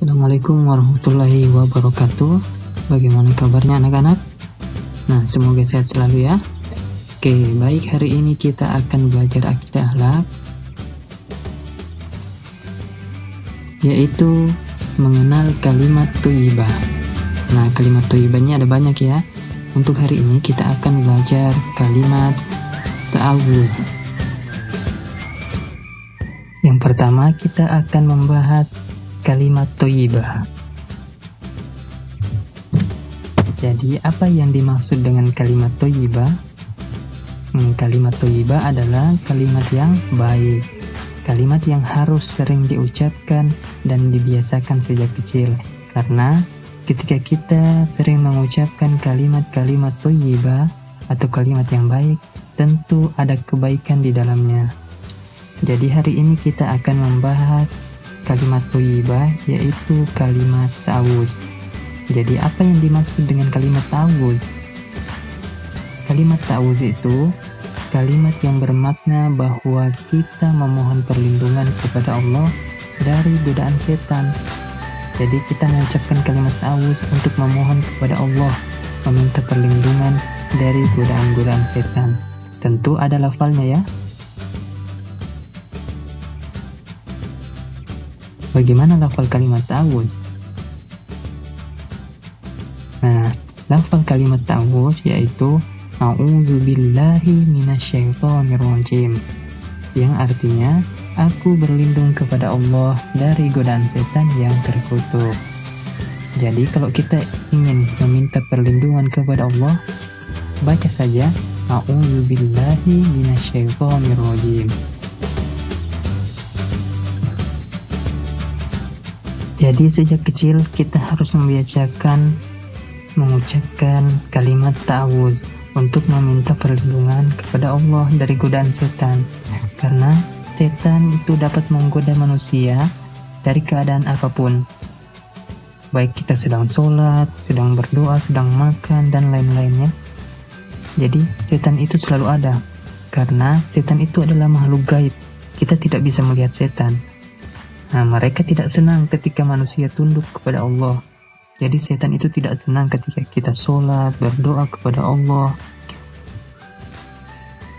Assalamualaikum warahmatullahi wabarakatuh. Bagaimana kabarnya anak-anak? Nah, semoga sehat selalu ya. Oke, baik, hari ini kita akan belajar akidah akhlak, yaitu mengenal kalimat thayyibah. Nah, kalimat thayyibahnya ada banyak ya. Untuk hari ini kita akan belajar kalimat ta'awuz. Yang pertama kita akan membahas kalimat thayyibah. Jadi apa yang dimaksud dengan kalimat thayyibah? Kalimat thayyibah adalah kalimat yang baik, kalimat yang harus sering diucapkan dan dibiasakan sejak kecil. Karena ketika kita sering mengucapkan kalimat-kalimat thayyibah atau kalimat yang baik, tentu ada kebaikan di dalamnya. Jadi hari ini kita akan membahas kalimat thayyibah, yaitu kalimat ta'awuz. Jadi apa yang dimaksud dengan kalimat ta'awuz? Kalimat ta'awuz itu kalimat yang bermakna bahwa kita memohon perlindungan kepada Allah dari godaan setan. Jadi kita mengucapkan kalimat ta'awuz untuk memohon kepada Allah, meminta perlindungan dari godaan-godaan setan. Tentu ada lafalnya ya. Bagaimana lafal kalimat ta'awuz? Nah, lafal kalimat ta'awuz yaitu a'udzubillahi minasyaitonirrajim, yang artinya aku berlindung kepada Allah dari godaan setan yang terkutuk. Jadi kalau kita ingin meminta perlindungan kepada Allah, baca saja a'udzubillahi minasyaitonirrajim. Jadi sejak kecil kita harus membiasakan mengucapkan kalimat ta'awuz untuk meminta perlindungan kepada Allah dari godaan setan. Karena setan itu dapat menggoda manusia dari keadaan apapun. Baik kita sedang sholat, sedang berdoa, sedang makan, dan lain-lainnya. Jadi setan itu selalu ada. Karena setan itu adalah makhluk gaib. Kita tidak bisa melihat setan. Nah, mereka tidak senang ketika manusia tunduk kepada Allah. Jadi setan itu tidak senang ketika kita sholat, berdoa kepada Allah.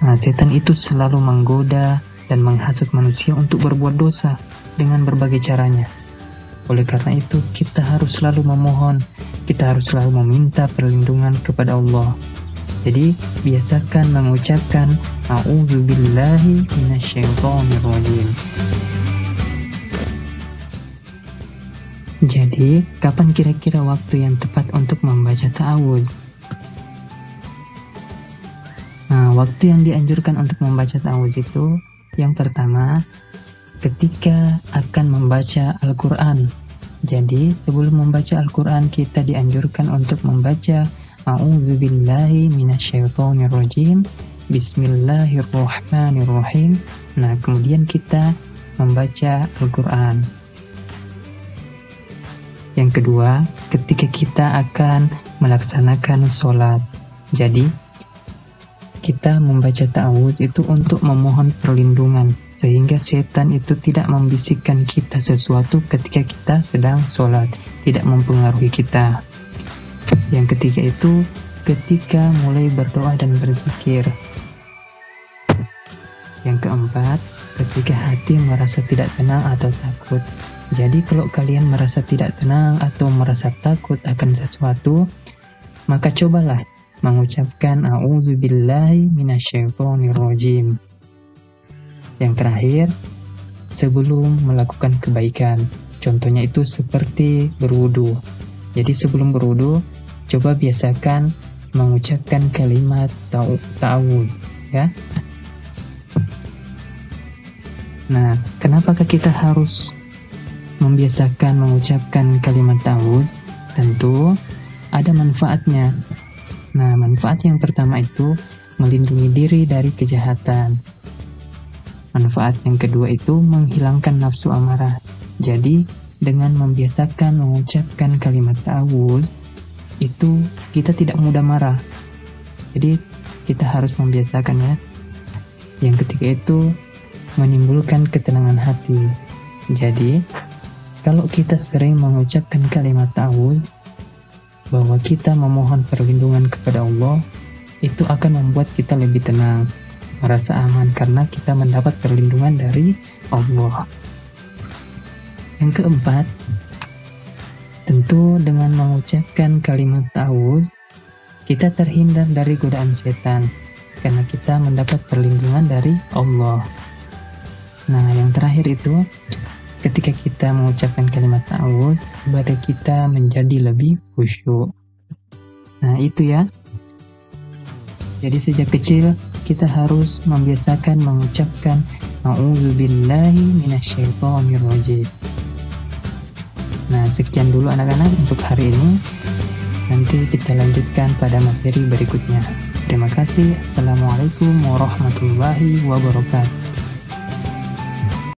Nah, setan itu selalu menggoda dan menghasut manusia untuk berbuat dosa dengan berbagai caranya. Oleh karena itu, kita harus selalu memohon, kita harus selalu meminta perlindungan kepada Allah. Jadi, biasakan mengucapkan a'udzubillahi minasyaitonirrajim. Jadi, kapan kira-kira waktu yang tepat untuk membaca ta'awuz? Nah, waktu yang dianjurkan untuk membaca ta'awuz itu, yang pertama, ketika akan membaca Al-Quran. Jadi, sebelum membaca Al-Quran, kita dianjurkan untuk membaca a'udzubillahi minasyaitonirrajim, bismillahirrahmanirrahim. Nah, kemudian kita membaca Al-Quran. Yang kedua, ketika kita akan melaksanakan sholat. Jadi, kita membaca ta'awuz itu untuk memohon perlindungan, sehingga setan itu tidak membisikkan kita sesuatu ketika kita sedang sholat, tidak mempengaruhi kita. Yang ketiga itu, ketika mulai berdoa dan berzikir. Yang keempat, ketika hati merasa tidak tenang atau takut. Jadi kalau kalian merasa tidak tenang atau merasa takut akan sesuatu, maka cobalah mengucapkan a'udzubillahi minasyaitonirrajim. Yang terakhir, sebelum melakukan kebaikan. Contohnya itu seperti berwudu. Jadi sebelum berwudu, coba biasakan mengucapkan kalimat ta'awuz ya. Nah, kenapakah kita harus membiasakan mengucapkan kalimat ta'awuz? Tentu ada manfaatnya. Nah, manfaat yang pertama itu melindungi diri dari kejahatan. Manfaat yang kedua itu menghilangkan nafsu amarah. Jadi, dengan membiasakan mengucapkan kalimat ta'awuz, itu kita tidak mudah marah. Jadi, kita harus membiasakannya. Yang ketiga itu menimbulkan ketenangan hati. Jadi, Kalau kita sering mengucapkan kalimat ta'awudz, bahwa kita memohon perlindungan kepada Allah, itu akan membuat kita lebih tenang, merasa aman karena kita mendapat perlindungan dari Allah. Yang keempat, tentu dengan mengucapkan kalimat ta'awudz, kita terhindar dari godaan setan karena kita mendapat perlindungan dari Allah. Nah, yang terakhir itu, ketika kita mengucapkan kalimat ta'awudz, ibadah kita menjadi lebih khusyuk. Nah, itu ya. Jadi sejak kecil kita harus membiasakan mengucapkan a'udzubillahi minasyaitonirrajim. Nah, sekian dulu anak-anak untuk hari ini. Nanti kita lanjutkan pada materi berikutnya. Terima kasih. Assalamualaikum warahmatullahi wabarakatuh.